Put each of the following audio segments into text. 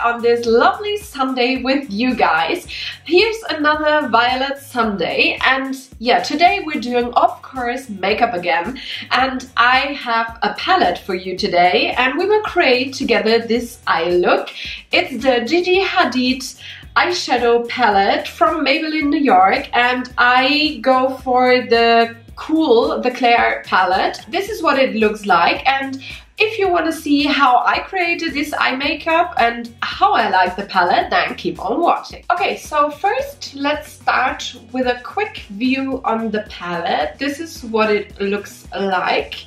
on this lovely Sunday with you guys. Here's another Violet Sunday, and yeah, today we're doing, of course, makeup again. And I have a palette for you today, and we will create together this eye look. It's the Gigi Hadid Eyeshadow Palette from Maybelline New York, and I go for the Claire palette. This is what it looks like, and if you want to see how I created this eye makeup and how I like the palette, then keep on watching. Okay, so first let's start with a quick view on the palette. This is what it looks like.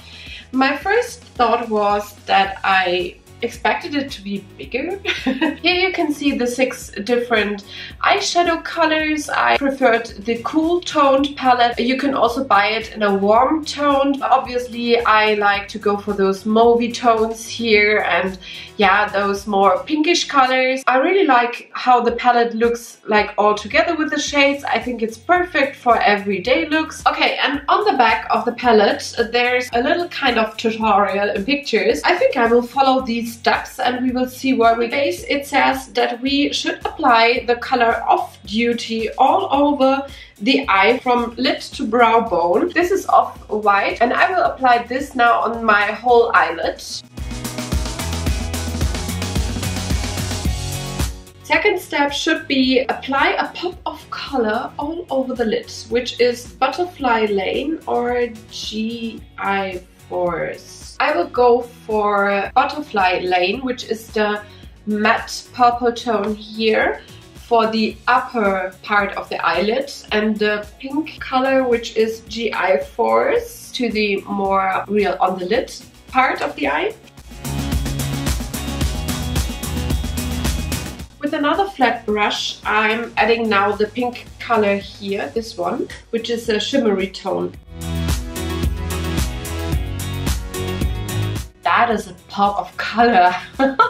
My first thought was that I expected it to be bigger. Here you can see the 6 different eyeshadow colors. I preferred the cool toned palette. You can also buy it in a warm tone. Obviously I like to go for those mauvey tones here, and yeah, those more pinkish colors. I really like how the palette looks like all together with the shades. I think it's perfect for everyday looks. Okay, and on the back of the palette there's a little kind of tutorial in pictures. I think I will follow these steps and we will see where we base. It says that we should apply the color Off Duty all over the eye from lid to brow bone. This is Off-White, and I will apply this now on my whole eyelid. Second step should be apply a pop of color all over the lid, which is Butterfly Lane or GI Force. I will go for Butterfly Lane, which is the matte purple tone here for the upper part of the eyelid, and the pink color, which is GI Force, to the more real on the lid part of the eye. With another flat brush, I'm adding now the pink color here, this one, which is a shimmery tone. That is a pop of color.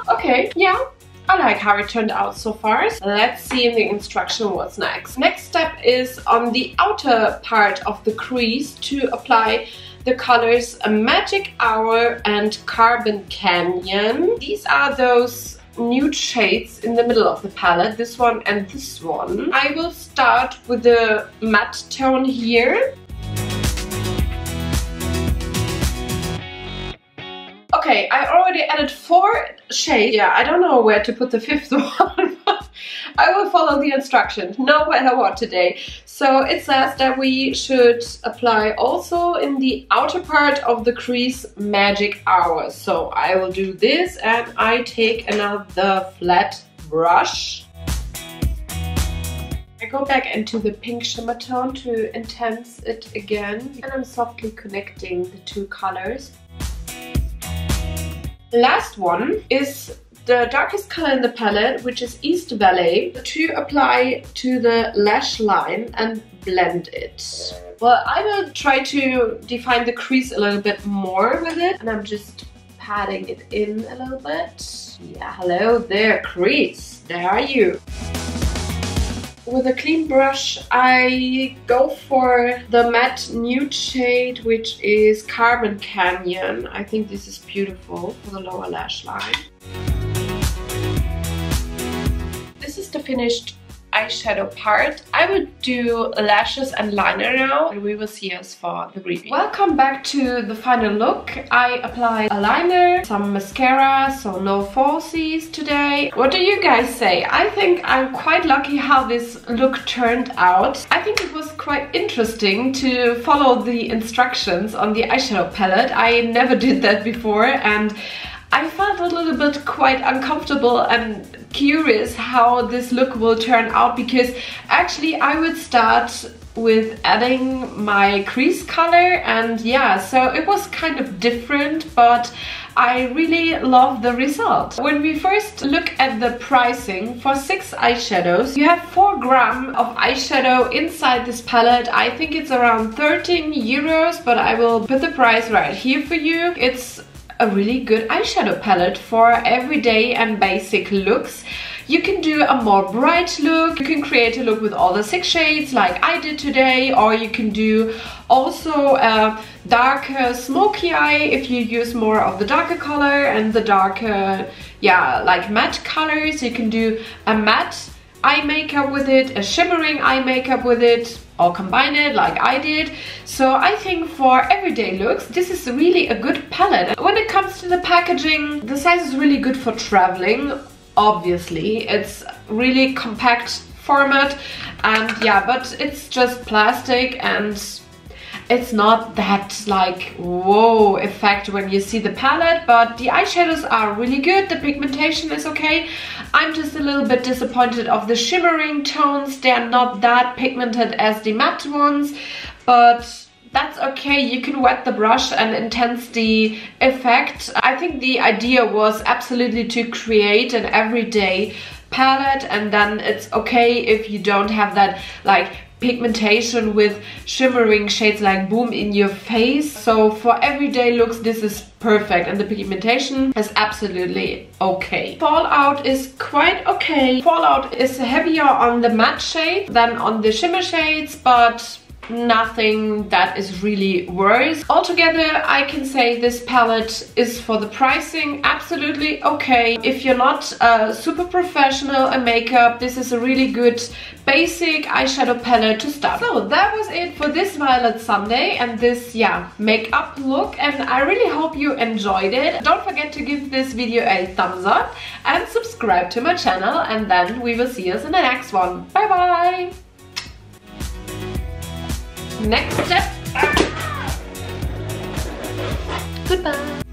Okay, yeah, I like how it turned out so far. Let's see in the instruction what's next. Next step is on the outer part of the crease to apply the colors Magic Hour and Carbon Canyon. These are those nude shades in the middle of the palette, this one and this one. I will start with the matte tone here. Okay, I already added 4 shades. Yeah, I don't know where to put the 5th one, but I will follow the instructions no matter what today. So it says that we should apply also in the outer part of the crease Magic Hour. So I will do this, and I take another flat brush. I go back into the pink shimmer tone to intense it again, and I'm softly connecting the 2 colors. Last one is the darkest color in the palette, which is East Valley, to apply to the lash line and blend it. Well, I will try to define the crease a little bit more with it, and I'm just patting it in a little bit. Yeah, hello there, crease. There are you. With a clean brush, I go for the matte nude shade, which is Carbon Canyon. I think this is beautiful for the lower lash line. This is the finished eyeshadow part. I will do lashes and liner now, and we will see us for the review. Welcome back to the final look. I applied a liner, some mascara, so no falsies today. What do you guys say? I think I'm quite lucky how this look turned out. I think it was quite interesting to follow the instructions on the eyeshadow palette. I never did that before, and I felt a little bit quite uncomfortable and curious how this look will turn out, because actually I would start with adding my crease color, and yeah, so it was kind of different, but I really love the result. When we first look at the pricing for 6 eyeshadows, you have 4 grams of eyeshadow inside this palette. I think it's around 13 euros, but I will put the price right here for you. It's a really good eyeshadow palette for everyday and basic looks. You can do a more bright look. You can create a look with all the 6 shades like I did today, or you can do also a darker smoky eye if you use more of the darker color and the darker, yeah, like matte colors. You can do a matte eye makeup with it, a shimmering eye makeup with it, or combine it like I did. So I think for everyday looks, this is really a good palette. When it comes to the packaging, the size is really good for traveling. Obviously, it's really compact format, and yeah, but it's just plastic and it's not that like whoa effect when you see the palette, but the eyeshadows are really good. The pigmentation is okay. I'm just a little bit disappointed of the shimmering tones. They're not that pigmented as the matte ones, but that's okay. You can wet the brush and enhance the effect. I think the idea was absolutely to create an everyday palette, and then it's okay if you don't have that like pigmentation with shimmering shades like boom in your face. So for everyday looks, this is perfect, and the pigmentation is absolutely okay. Fallout is quite okay. Fallout is heavier on the matte shade than on the shimmer shades, but nothing that is really worse. Altogether, I can say this palette is, for the pricing, absolutely okay. If you're not super professional in makeup, this is a really good basic eyeshadow palette to start. So that was it for this Violet Sunday and this, yeah, makeup look, and I really hope you enjoyed it. Don't forget to give this video a thumbs up and subscribe to my channel, and then we will see us in the next one. Bye bye! Next step. Goodbye.